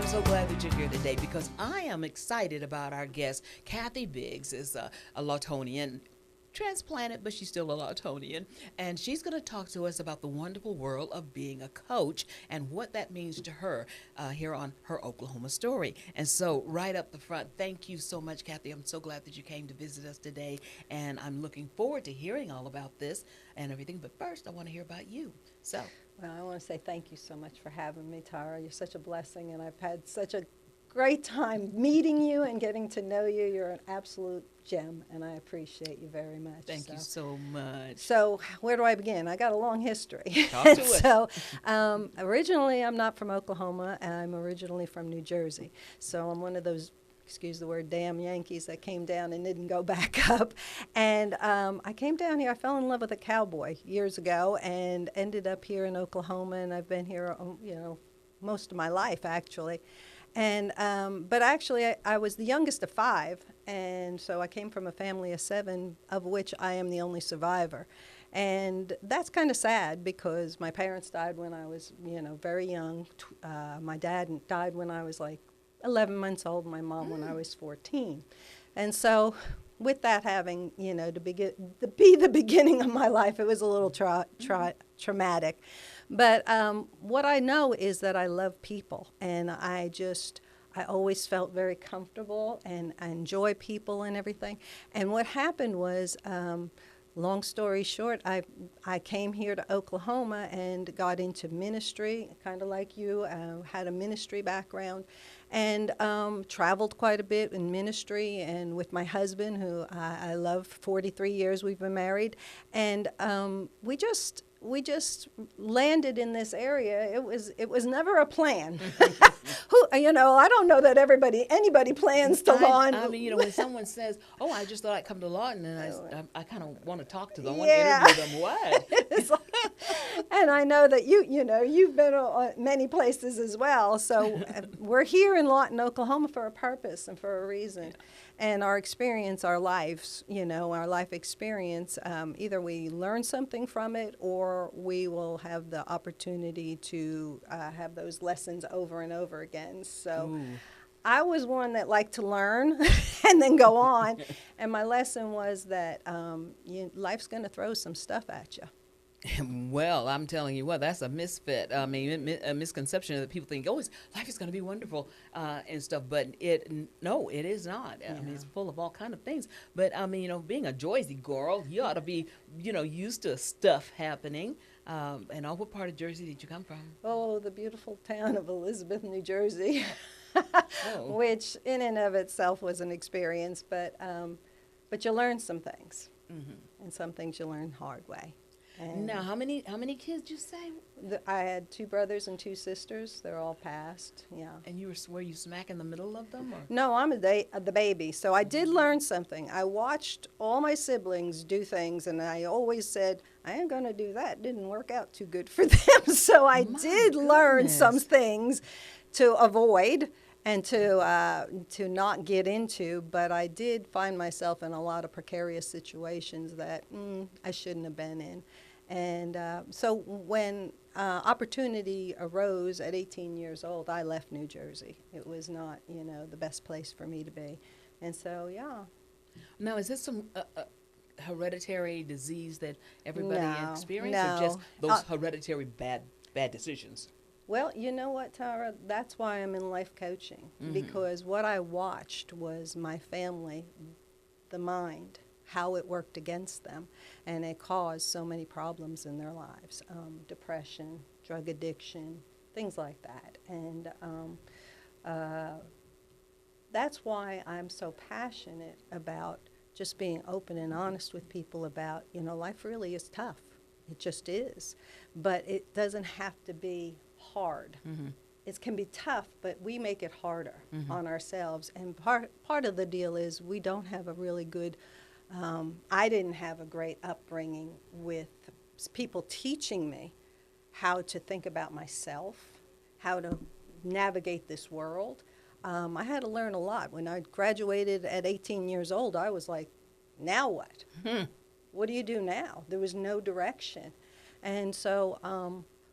so glad that you're here today because I am excited about our guest. Kathy Biggs is a Lawtonian, transplanted, but she's still a Lawtonian. And she's going to talk to us about the wonderful world of being a coach and what that means to her here on Her Oklahoma Story. And so, right up the front, thank you so much, Kathy. I'm so glad that you came to visit us today. And I'm looking forward to hearing all about this and everything. But first, I want to hear about you. So, well, I want to say thank you so much for having me, Tara. You're such a blessing, and I've had such a great time meeting you and getting to know you. You're an absolute gem, and I appreciate you very much. Thank you so much. So where do I begin? I got a long history. Talk to us. So originally, I'm not from Oklahoma. I'm originally from New Jersey. So I'm one of those, excuse the word, damn Yankees that came down and didn't go back up. And I came down here. I fell in love with a cowboy years ago and ended up here in Oklahoma. And I've been here, most of my life, actually. And but actually, I was the youngest of 5, and so I came from a family of 7, of which I am the only survivor. And that's kind of sad because my parents died when I was, very young. My dad died when I was like 11 months old, my mom when I was 14. And so with that having, to be the beginning of my life, it was a little traumatic. But what I know is that I love people, and I always felt very comfortable, and I enjoy people and everything. And what happened was, long story short, I came here to Oklahoma and got into ministry, kind of like you, had a ministry background, and traveled quite a bit in ministry and with my husband, who I love. 43 years we've been married, and we just landed in this area. It was never a plan. I don't know that anybody plans to Lawton. I mean, when someone says, "Oh, I just thought I'd come to Lawton," and I kind of want to talk to them, yeah. want to interview them. What? And I know that you've been many places as well. So we're here in Lawton, Oklahoma, for a purpose and for a reason. Yeah. And our experience, our lives, our life experience, either we learn something from it or we will have the opportunity to have those lessons over and over again. So ooh. I was one that liked to learn and then go on. And my lesson was that life's going to throw some stuff at you. Well, I'm telling you what, that's a misfit. I mean, a misconception that people think, life is going to be wonderful and stuff. But it is not. Yeah. I mean, it's full of all kind of things. But I mean, being a Jersey girl, you ought to be, used to stuff happening. And what part of Jersey did you come from? Oh, the beautiful town of Elizabeth, New Jersey, which in and of itself was an experience. But you learn some things, mm-hmm. and some things you learn hard way. And now, how many kids did you say? I had 2 brothers and 2 sisters. They're all passed. Yeah. And were you smack in the middle of them? Or? No, I'm the baby. So I did learn something. I watched all my siblings do things, and I always said, I ain't going to do that. Didn't work out too good for them. So I did learn some things to avoid and to not get into, but I did find myself in a lot of precarious situations that I shouldn't have been in. And so when opportunity arose at 18 years old, I left New Jersey. It was not, the best place for me to be. And so, yeah. Now, is this some hereditary disease that everybody experiences, no. or just those hereditary bad decisions? Well, you know what, Tara? That's why I'm in life coaching, mm-hmm. because what I watched was my family, the mind, how it worked against them, and it caused so many problems in their lives, depression, drug addiction, things like that. And that's why I'm so passionate about just being open and honest with people about, life really is tough. It just is. But it doesn't have to be hard. Mm-hmm. It can be tough, but we make it harder mm-hmm. on ourselves. And part of the deal is we don't have a really good, I didn't have a great upbringing with people teaching me how to think about myself, how to navigate this world. I had to learn a lot. When I graduated at 18 years old, I was like, now what? What do you do now? There was no direction. And so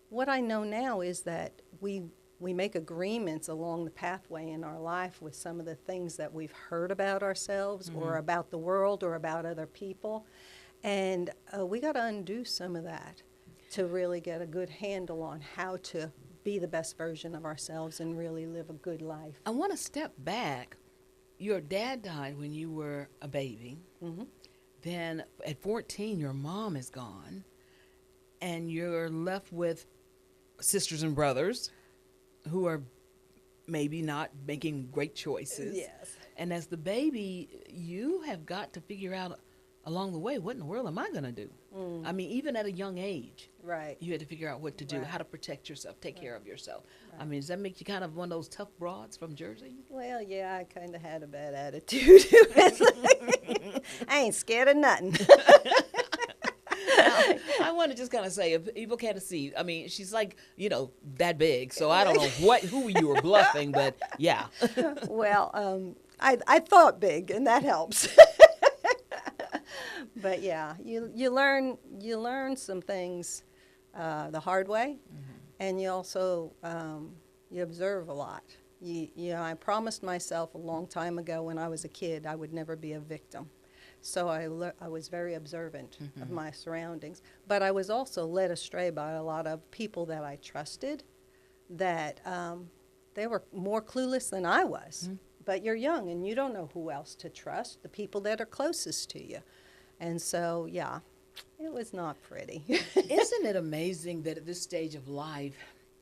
what I know now is that we we make agreements along the pathway in our life with some of the things that we've heard about ourselves or about the world or about other people. And we got to undo some of that to really get a good handle on how to be the best version of ourselves and really live a good life. I want to step back. Your dad died when you were a baby. Mm-hmm. Then at 14, your mom is gone, and you're left with sisters and brothers who are maybe not making great choices. Yes. And as the baby, you have got to figure out along the way, what in the world am I going to do? I mean, even at a young age, Right. you had to figure out what to do, Right. how to protect yourself, take care of yourself. I Right. mean, does that make you kind of one of those tough broads from Jersey? Well, yeah, I kind of had a bad attitude. I ain't scared of nothing. I want to just kind of say, if people can't see, I mean, she's like, that big. So I don't know who you were bluffing, but yeah. Well, I thought big, and that helps. But yeah, you learn some things the hard way, and you also you observe a lot. I promised myself a long time ago when I was a kid I would never be a victim. So I was very observant of my surroundings. But I was also led astray by a lot of people that I trusted, that they were more clueless than I was. But you're young and you don't know who else to trust, the people that are closest to you. And so, yeah, it was not pretty. Isn't it amazing that at this stage of life,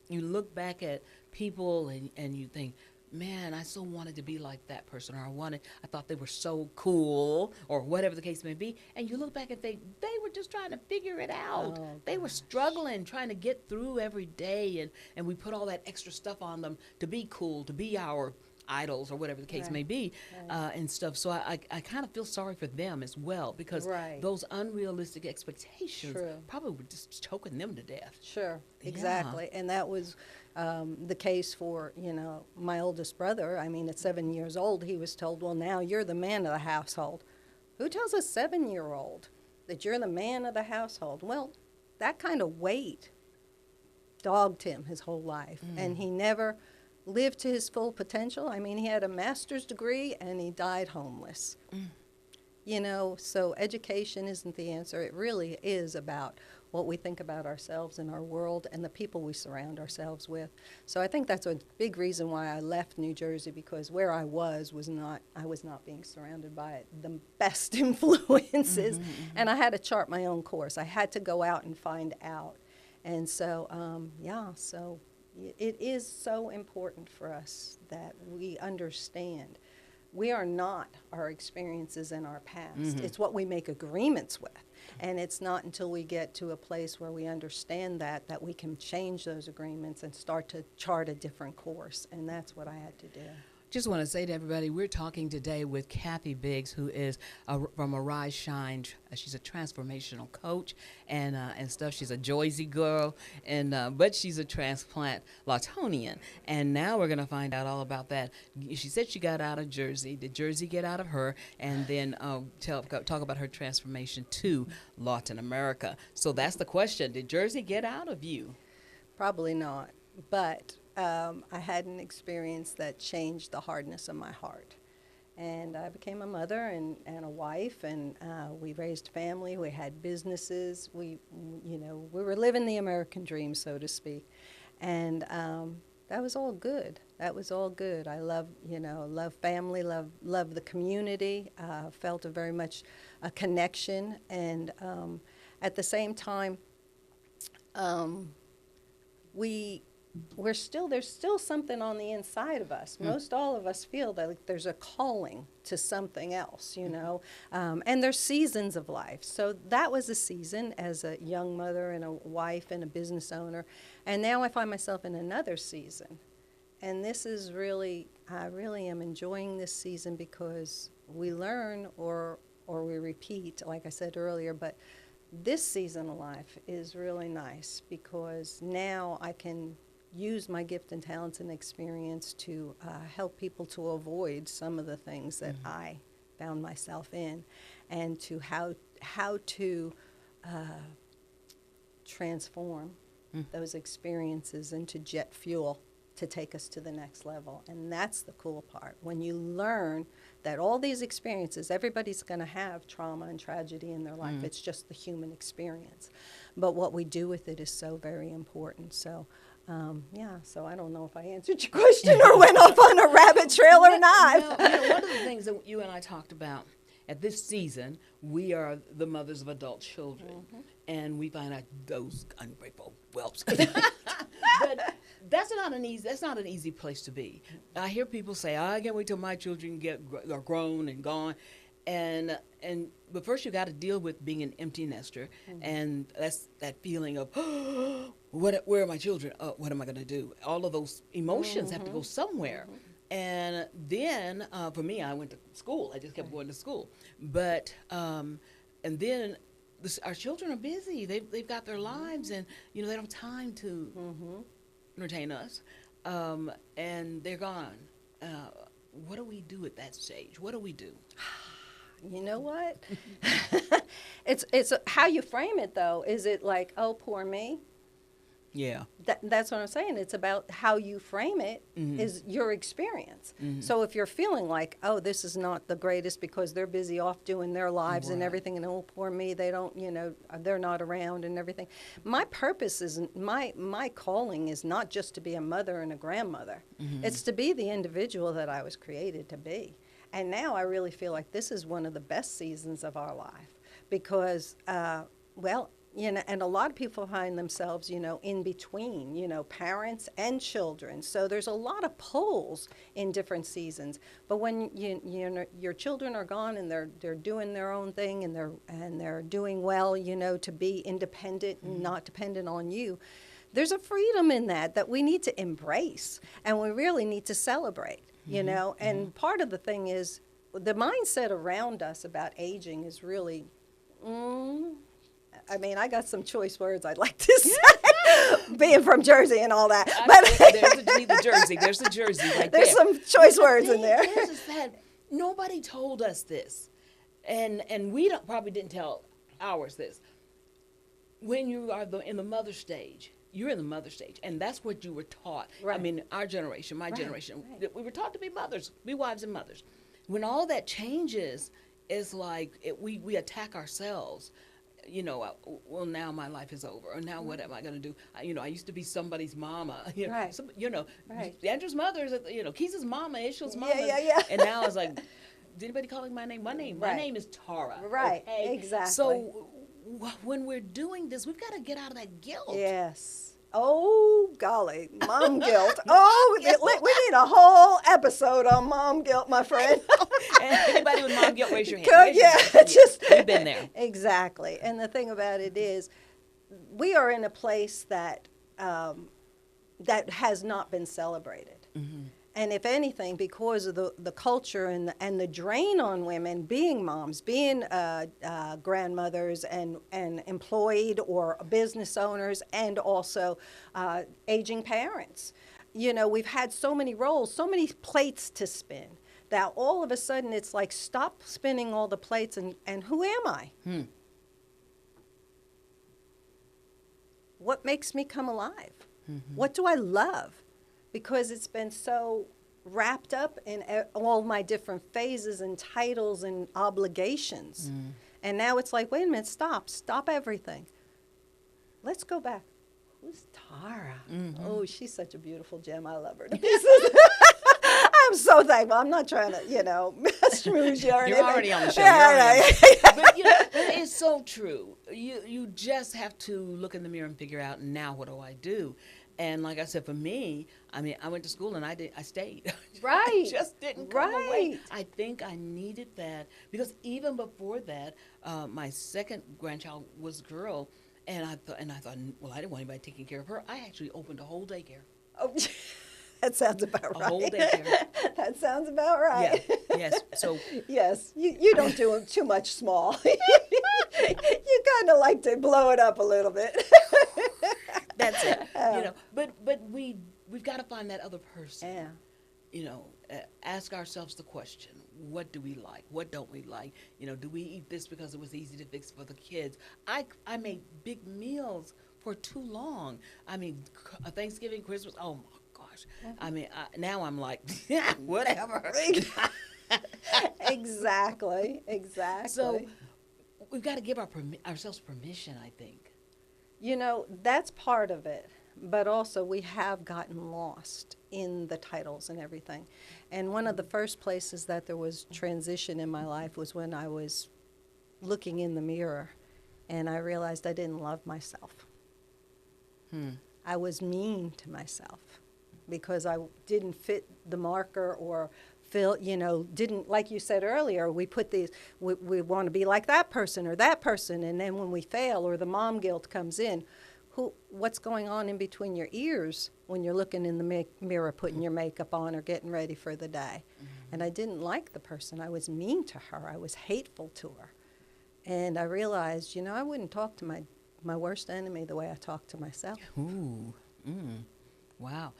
you look back at people and you think, man, I so wanted to be like that person, or I thought they were so cool, or whatever the case may be. And you look back and think, they were just trying to figure it out. Oh, they were struggling, trying to get through every day, and we put all that extra stuff on them to be cool, to be our idols, or whatever the case Right. may be, and stuff. So I kind of feel sorry for them as well, because Right. those unrealistic expectations True. probably were just choking them to death. Sure, Yeah. exactly. And that was the case for, my oldest brother. I mean, at 7 years old, he was told, well, now you're the man of the household. Who tells a 7-year-old that you're the man of the household? Well, that kind of weight dogged him his whole life, and he never lived to his full potential. I mean, he had a master's degree, and he died homeless. So education isn't the answer. It really is about what we think about ourselves and our world and the people we surround ourselves with. So I think that's a big reason why I left New Jersey, because where I was not being surrounded by the best influences. And I had to chart my own course. I had to go out and find out. And so, so it is so important for us that we understand we are not our experiences in our past. It's what we make agreements with. And it's not until we get to a place where we understand that we can change those agreements and start to chart a different course. And that's what I had to do. Just want to say to everybody, we're talking today with Kathy Biggs, who is from Arise Shine. She's a transformational coach and stuff. She's a Joyzy girl, but she's a transplant Lawtonian. And now we're going to find out all about that. She said she got out of Jersey. Did Jersey get out of her? And then talk about her transformation to Lawton America. So that's the question. Did Jersey get out of you? Probably not. But I had an experience that changed the hardness of my heart. And I became a mother and a wife, and we raised family. We had businesses. We were living the American dream, so to speak. And that was all good. That was all good. I love family, love the community. Felt very much a connection, and at the same time, there's still something on the inside of us. Most all of us feel that there's a calling to something else, and there's seasons of life. So that was a season as a young mother and a wife and a business owner, and now I find myself in another season. And this is I really am enjoying this season, because we learn or we repeat, like I said earlier, but this season of life is really nice, because now I can use my gift and talents and experience to help people to avoid some of the things that I found myself in, and to how to transform those experiences into jet fuel to take us to the next level. And that's the cool part. When you learn that all these experiences, everybody's going to have trauma and tragedy in their life. It's just the human experience. But what we do with it is so very important. So, so I don't know if I answered your question or went off on a rabbit trail or not. No, one of the things that you and I talked about at this season, we are the mothers of adult children, and we find out those ungrateful whelps. But that's not an easy place to be. I hear people say, "I can't wait till my children are grown and gone," but first you got to deal with being an empty nester, and that's that feeling of, where are my children? What am I going to do? All of those emotions have to go somewhere. And then, for me, I went to school. I just kept going to school. But, and then our children are busy. They've got their lives, and, they don't have time to entertain us. And they're gone. What do we do at that stage? What do we do? You know what? It's how you frame it, though. Is it like, oh, poor me? Yeah. That's what I'm saying. It's about how you frame it is your experience. So if you're feeling like, oh, this is not the greatest because they're busy off doing their lives and everything, and oh, poor me, they don't, they're not around and everything. My purpose is, my calling is not just to be a mother and a grandmother. It's to be the individual that I was created to be. And now I really feel like this is one of the best seasons of our life because, and a lot of people find themselves, in between, parents and children. So there's a lot of pulls in different seasons. But when your children are gone and they're doing their own thing and they're doing well, to be independent and not dependent on you, there's a freedom in that we need to embrace and we really need to celebrate. And part of the thing is the mindset around us about aging is really, I got some choice words I'd like to say, being from Jersey and all that. There's the Jersey right there. There's some choice words in there. Is that nobody told us this, and we probably didn't tell ours this. When you are in the mother stage, you're in the mother stage, and that's what you were taught. Right. Our generation, my generation, we were taught to be mothers, be wives and mothers. When all that changes, it's like we attack ourselves. Well, now my life is over, or now what am I going to do? I used to be somebody's mama. Andrew's mother is, Keis's mama, Ishmael's mama. Yeah. And now it's like, is anybody calling my name? My name is Tara. Right, okay? exactly. So when we're doing this, we've got to get out of that guilt. Yes. Oh, golly, mom guilt. Oh, we need a whole episode on mom guilt, my friend. And anybody with mom guilt, raise your hand. We've been there. Exactly. And the thing about it is, we are in a place that has not been celebrated. And if anything, because of the culture and the drain on women being moms, being grandmothers and employed or business owners, and also aging parents. We've had so many roles, so many plates to spin, that all of a sudden it's like, stop spinning all the plates and who am I? What makes me come alive? What do I love? Because it's been so wrapped up in all my different phases and titles and obligations. And now it's like, wait a minute, stop everything. Let's go back. Who's Tara? Oh, she's such a beautiful gem. I love her to pieces. I'm so thankful. I'm not trying to, schmooze you or anything. You're already on the show. But it's so true. You just have to look in the mirror and figure out, now what do I do? And like I said, for me, I went to school and I stayed. Right. I just didn't come away. I think I needed that because even before that, my second grandchild was a girl, and I thought, well, I didn't want anybody taking care of her. I actually opened a whole daycare. Oh, that sounds about right. A whole daycare. That sounds about right. Yeah. Yes. So. Yes, you don't do too much small. You kind of like to blow it up a little bit. That's it. But we've got to find that other person. Yeah. Ask ourselves the question: what do we like? What don't we like? Do we eat this because it was easy to fix for the kids? I made big meals for too long. Thanksgiving, Christmas. Oh my gosh, gosh. I mean, now I'm like, whatever. Exactly. Exactly. So we've got to give ourselves permission, I think. You know, that's part of it. But also, we have gotten lost in the titles and everything. And one of the first places that there was transition in my life was when I was looking in the mirror and I realized I didn't love myself. I was mean to myself because I didn't fit the marker or feel, didn't, like you said earlier, we put these, we want to be like that person or that person. And then when we fail or the mom guilt comes in, what's going on in between your ears when you're looking in the mirror, putting your makeup on or getting ready for the day? And I didn't like the person. I was mean to her. I was hateful to her. And I realized, I wouldn't talk to my worst enemy the way I talk to myself. Ooh, wow.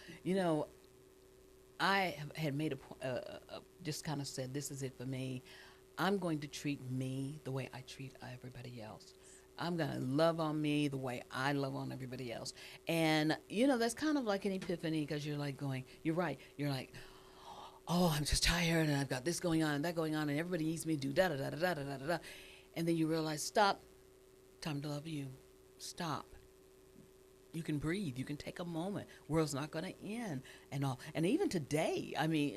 I had made just kind of said, this is it for me. I'm going to treat me the way I treat everybody else. I'm going to love on me the way I love on everybody else. And, that's kind of like an epiphany because you're like you're right. You're like, oh, I'm just tired and I've got this going on and that going on and everybody needs me to do da-da-da-da-da-da-da-da. And then you realize, stop, time to love you. Stop. You can breathe. You can take a moment. World's not going to end and all. And even today, I mean,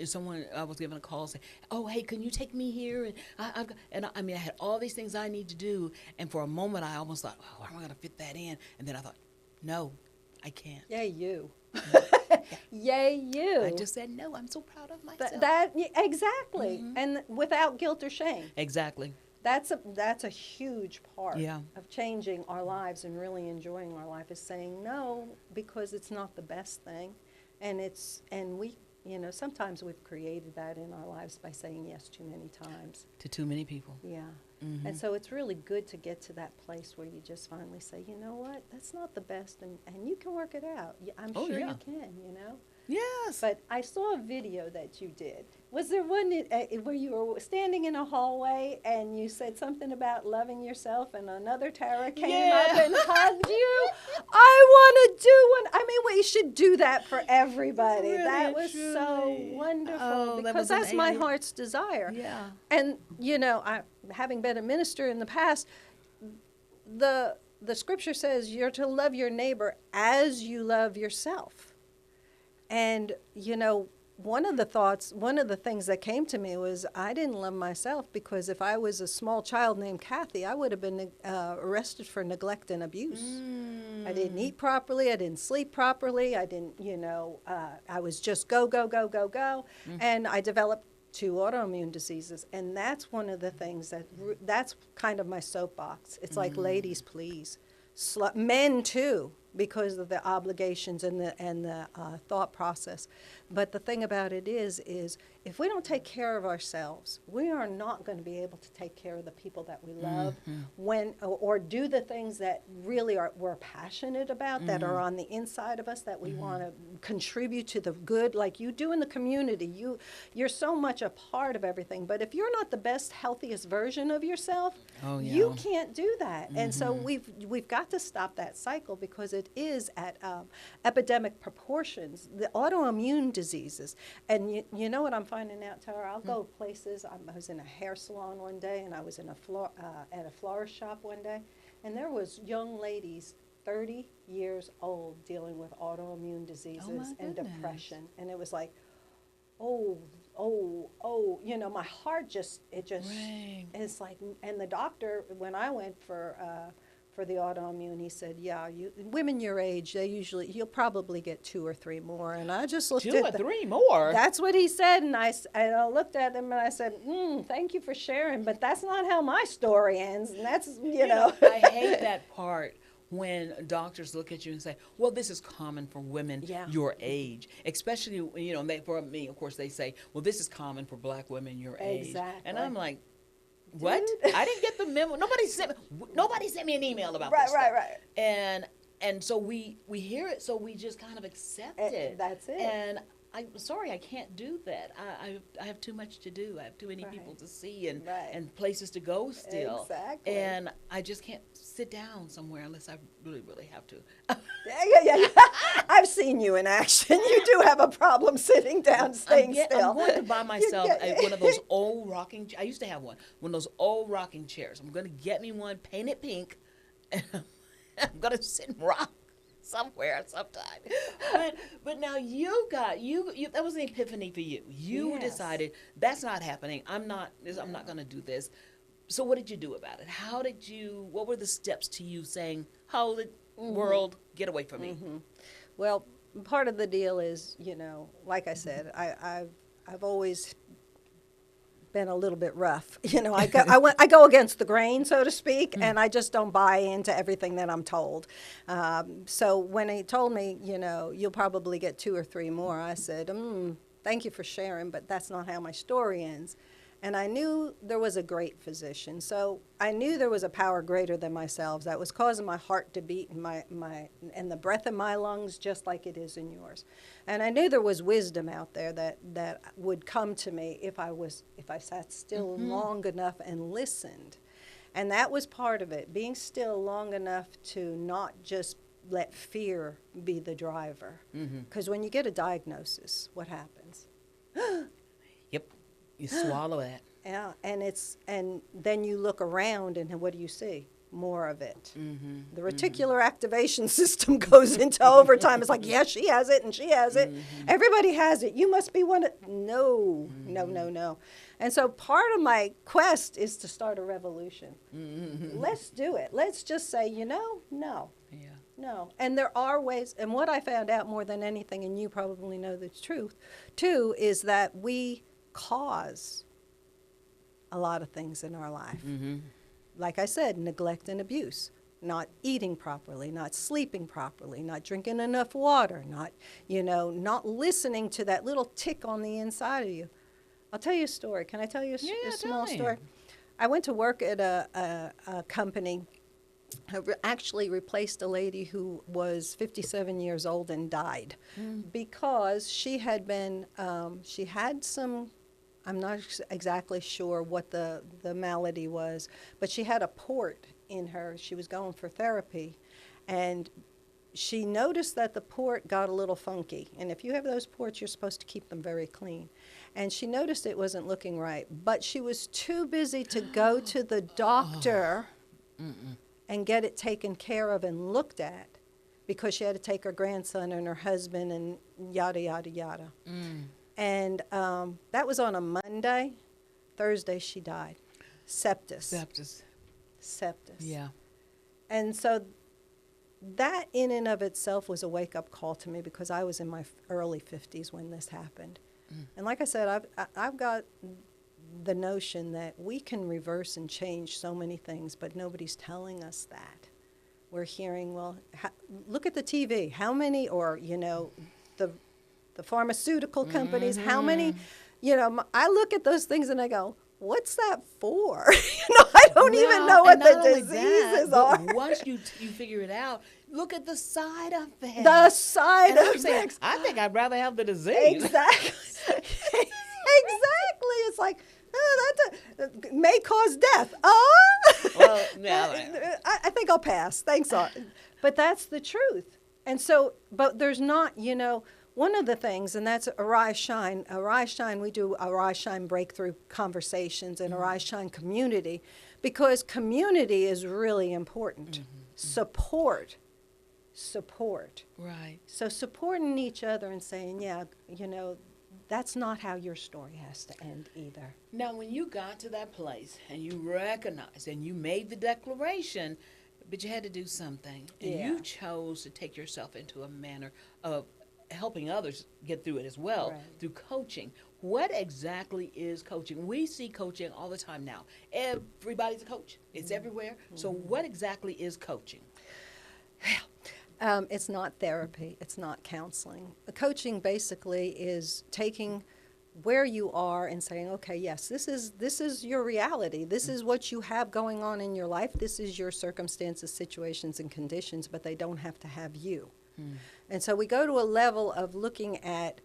I was given a call saying, "Oh, hey, can you take me here?" And I had all these things I need to do. And for a moment, I almost thought, "Oh, how am I going to fit that in?" And then I thought, "No, I can't." Yay, you. Yay, you. I just said, "No, I'm so proud of myself." Exactly. And without guilt or shame. Exactly. That's a huge part Yeah. of changing our lives and really enjoying our life is saying no because it's not the best thing, and we sometimes we've created that in our lives by saying yes too many times To too many people. Yeah. And so it's really good to get to that place where you just finally say, you know what, that's not the best, and you can work it out. I'm Oh, sure yeah. you can, Yes. But I saw a video that you did. Was there one where you were standing in a hallway and you said something about loving yourself and another Tara came up and hugged you? I want to do one. I mean, we should do that for everybody. Really, that was so truly. wonderful Oh, that because was an that's my alien. heart's desire. Yeah. And, having been a minister in the past, the scripture says you're to love your neighbor as you love yourself. And, one of the things that came to me was I didn't love myself because if I was a small child named Kathy, I would have been arrested for neglect and abuse. I didn't eat properly. I didn't sleep properly. I didn't, I was just go, go, go, go, go. And I developed 2 autoimmune diseases. And that's one of the things that's kind of my soapbox. It's like, ladies, please. Men, too, because of the obligations and the thought process. But the thing about it is if we don't take care of ourselves, we are not going to be able to take care of the people that we love or do the things that really we're passionate about, that are on the inside of us, that we want to contribute to the good, like you do in the community. You're so much a part of everything. But if you're not the best, healthiest version of yourself, you can't do that. And so we've got to stop that cycle because it is at epidemic proportions. The autoimmune diseases. And you know what I'm finding out, Tara? I'll go places. I was in a hair salon one day, and I was in at a florist shop one day, and there was young ladies 30 years old dealing with autoimmune diseases and depression. And it was like, oh, my heart just Right. it's like, and the doctor, when I went for the autoimmune, he said, yeah, women your age, you'll probably get 2 or 3 more. And I just looked 2 at or 3 more. That's what he said, and I looked at him and I said, thank you for sharing, but that's not how my story ends. And that's, I hate that part when doctors look at you and say, well, this is common for women your age. Especially, for me, of course, they say, well, this is common for black women your age. Exactly. And I'm like, what? I didn't get the memo. Nobody sent me an email about this. Right. And so we hear it, so we just kind of accept it. That's it. And I'm sorry, I can't do that. I have too much to do. I have too many people to see and places to go still. Exactly. And I just can't sit down somewhere unless I really, really have to. Yeah. I've seen you in action. You do have a problem sitting down, staying still. I'm going to buy myself get- one of those old rocking. I used to have one of those old rocking chairs. I'm going to get me one painted pink, and I'm going to sit and rock somewhere sometime. But now you that was an epiphany for you. You Yes. decided that's not happening. I'm not going to do this. So what did you do about it? What were the steps to you saying, hold it, world, get away from me? Well, part of the deal is, like I said, I've always been a little bit rough. I go against the grain, so to speak, and I just don't buy into everything that I'm told. So when he told me, you'll probably get 2 or 3 more, I said, thank you for sharing, but that's not how my story ends. And I knew there was a great physician. So I knew there was a power greater than myself that was causing my heart to beat and the breath in my lungs just like it is in yours. And I knew there was wisdom out there that would come to me if I sat still long enough and listened. And that was part of it, being still long enough to not just let fear be the driver. Because when you get a diagnosis, what happens? Yep. You swallow that. Yeah, and then you look around and what do you see? More of it. The reticular activation system goes into overtime. It's like, yeah, she has it and she has it. Everybody has it. You must be one of, no. And so part of my quest is to start a revolution. Let's do it. Let's just say, no. Yeah. No. And there are ways, and what I found out more than anything, and you probably know the truth, too, is that we cause a lot of things in our life. Like I said, neglect and abuse, not eating properly, not sleeping properly, not drinking enough water, not listening to that little tick on the inside of you. I'll tell you a story. Can I tell you a small story? I went to work at a company. I actually replaced a lady who was 57 years old and died because she had been, she had some, I'm not exactly sure what the malady was, but she had a port in her. She was going for therapy, and she noticed that the port got a little funky. And if you have those ports, you're supposed to keep them very clean. And she noticed it wasn't looking right, but she was too busy to go to the doctor and get it taken care of and looked at because she had to take her grandson and her husband and yada, yada, yada. And that was on a Monday. Thursday, she died. Sepsis. Yeah. And so that in and of itself was a wake-up call to me because I was in my early 50s when this happened. And like I said, I've got the notion that we can reverse and change so many things, but nobody's telling us that. We're hearing, look at the TV. How many, or, the pharmaceutical companies, how many, I look at those things and I go, what's that for? I don't even know what the diseases are. Once you figure it out, look at the side effects. The side effects. I think I'd rather have the disease. Exactly. Exactly. It's like, that may cause death. Well, no. I think I'll pass. Thanks. But that's the truth. And so, but there's not, one of the things, and that's Arise Shine. Arise Shine, we do Arise Shine breakthrough conversations and Arise Shine community because community is really important. Support. Right. So supporting each other and saying, that's not how your story has to end either. Now, when you got to that place and you recognized and you made the declaration, but you had to do something, and you chose to take yourself into a manner of helping others get through it as well, through coaching. What exactly is coaching? We see coaching all the time now. Everybody's a coach. It's everywhere. So what exactly is coaching? It's not therapy. It's not counseling. Coaching basically is taking where you are and saying, okay, yes, this is your reality. This is what you have going on in your life. This is your circumstances, situations, and conditions, but they don't have to have you. And so we go to a level of looking at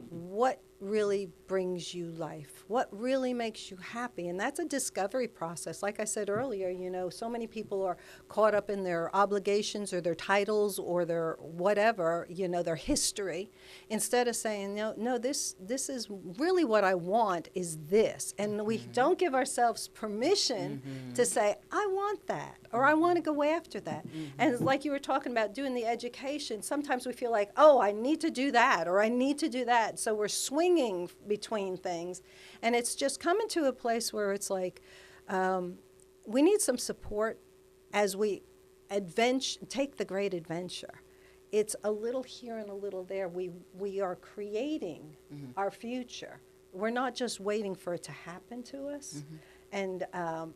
what really brings you life? What really makes you happy? And that's a discovery process. Like I said earlier, you know, so many people are caught up in their obligations or their titles or their whatever, you know, their history, instead of saying, no, this is really what I want is this. And we don't give ourselves permission to say, I want that, or I want to go after that. And like you were talking about doing the education, sometimes we feel like, oh, I need to do that, or I need to do that. So we're swinging between things. And it's just coming to a place where it's like, we need some support as we take the great adventure. It's a little here and a little there. We are creating our future. We're not just waiting for it to happen to us. And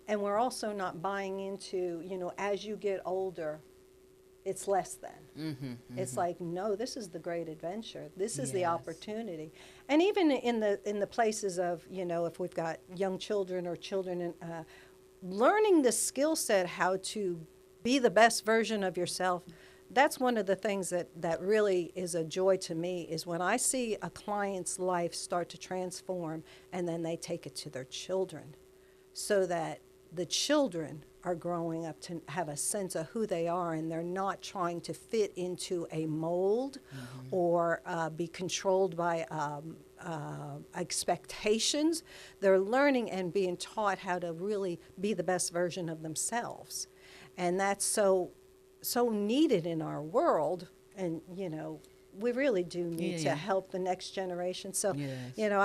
we're also not buying into, you know, as you get older, it's less than. It's like, no, this is the great adventure. This is the opportunity. And even in the places of, you know, if we've got young children or children, in, learning the skill set how to be the best version of yourself, that's one of the things that really is a joy to me, is when I see a client's life start to transform and then they take it to their children, so that the children are growing up to have a sense of who they are, and they're not trying to fit into a mold or be controlled by expectations. They're learning and being taught how to really be the best version of themselves. And that's so needed in our world. And, you know, we really do need to help the next generation. So, you know,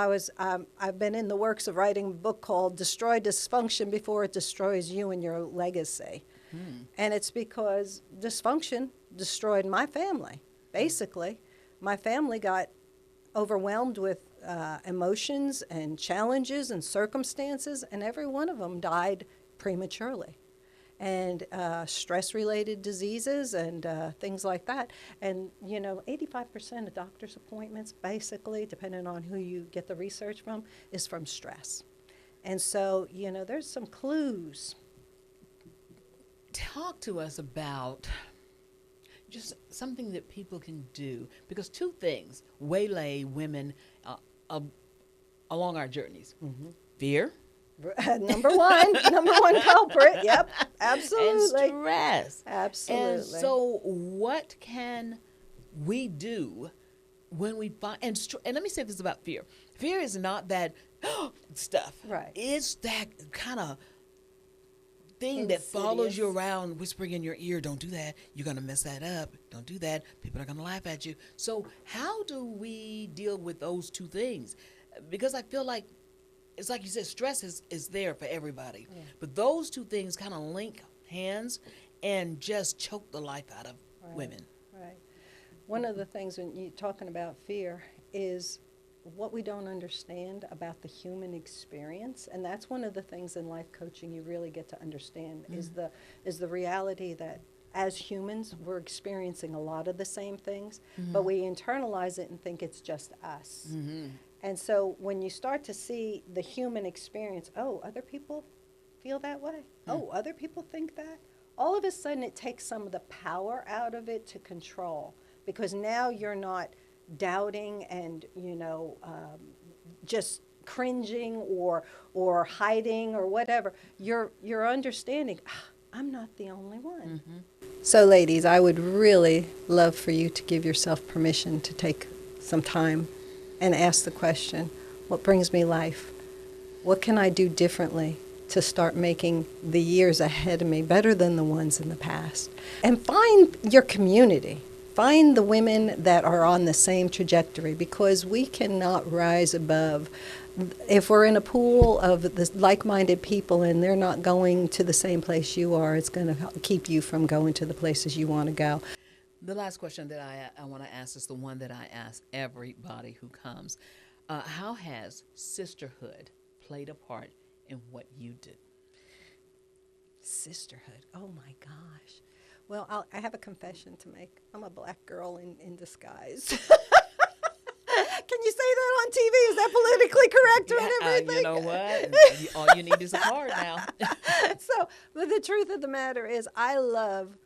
I've been in the works of writing a book called Destroy Dysfunction Before It Destroys You and Your Legacy. And it's because dysfunction destroyed my family, basically. My family got overwhelmed with emotions and challenges and circumstances, and every one of them died prematurely. And stress-related diseases and things like that. And, you know, 85% of doctor's appointments, basically, depending on who you get the research from, is from stress. And so, you know, there's some clues. Talk to us about just something that people can do, because two things waylay women along our journeys. Fear. Number one culprit. Yep, absolutely. And stress. Absolutely. And so what can we do when we find, and let me say this about fear. Fear is not that stuff. Right. It's that kind of thing that follows you around, whispering in your ear, don't do that, you're going to mess that up, don't do that, people are going to laugh at you. So how do we deal with those two things? Because I feel like, it's like you said, stress is there for everybody. But those two things kind of link hands and just choke the life out of women. Right. One of the things when you're talking about fear is what we don't understand about the human experience. And that's one of the things in life coaching you really get to understand is the reality that as humans, we're experiencing a lot of the same things, but we internalize it and think it's just us. And so when you start to see the human experience, oh, other people feel that way. Oh, other people think that. All of a sudden it takes some of the power out of it to control, because now you're not doubting and, you know, just cringing or hiding or whatever. You're understanding, I'm not the only one. So ladies, I would really love for you to give yourself permission to take some time and ask the question, what brings me life? What can I do differently to start making the years ahead of me better than the ones in the past? And find your community. Find the women that are on the same trajectory, because we cannot rise above. If we're in a pool of the like-minded people and they're not going to the same place you are, it's going to keep you from going to the places you want to go. The last question that I want to ask is the one that I ask everybody who comes. How has sisterhood played a part in what you do? Sisterhood. Oh, my gosh. Well, I have a confession to make. I'm a black girl in disguise. Can you say that on TV? Is that politically correct or everything? You know what? All you need is a card now. So, but the truth of the matter is, I love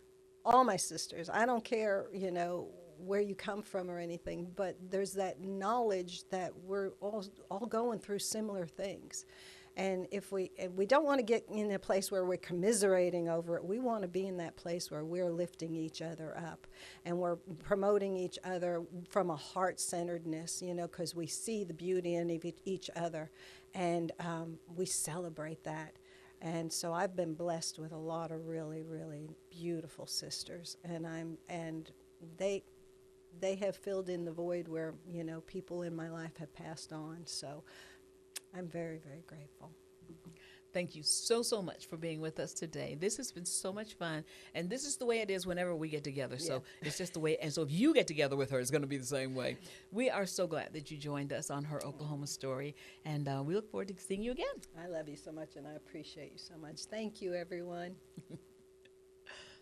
all my sisters. I don't care, you know, where you come from or anything, but there's that knowledge that we're all going through similar things. And we don't want to get in a place where we're commiserating over it. We want to be in that place where we're lifting each other up and we're promoting each other from a heart-centeredness, because we see the beauty in each other, and we celebrate that. And so I've been blessed with a lot of really, really beautiful sisters, and they have filled in the void where people in my life have passed on. So I'm very, very grateful. Thank you so, so much for being with us today. This has been so much fun. And this is the way it is whenever we get together. So it's just the way. And so if you get together with her, it's going to be the same way. We are so glad that you joined us on Her Oklahoma Story. And we look forward to seeing you again. I love you so much, and I appreciate you so much. Thank you, everyone.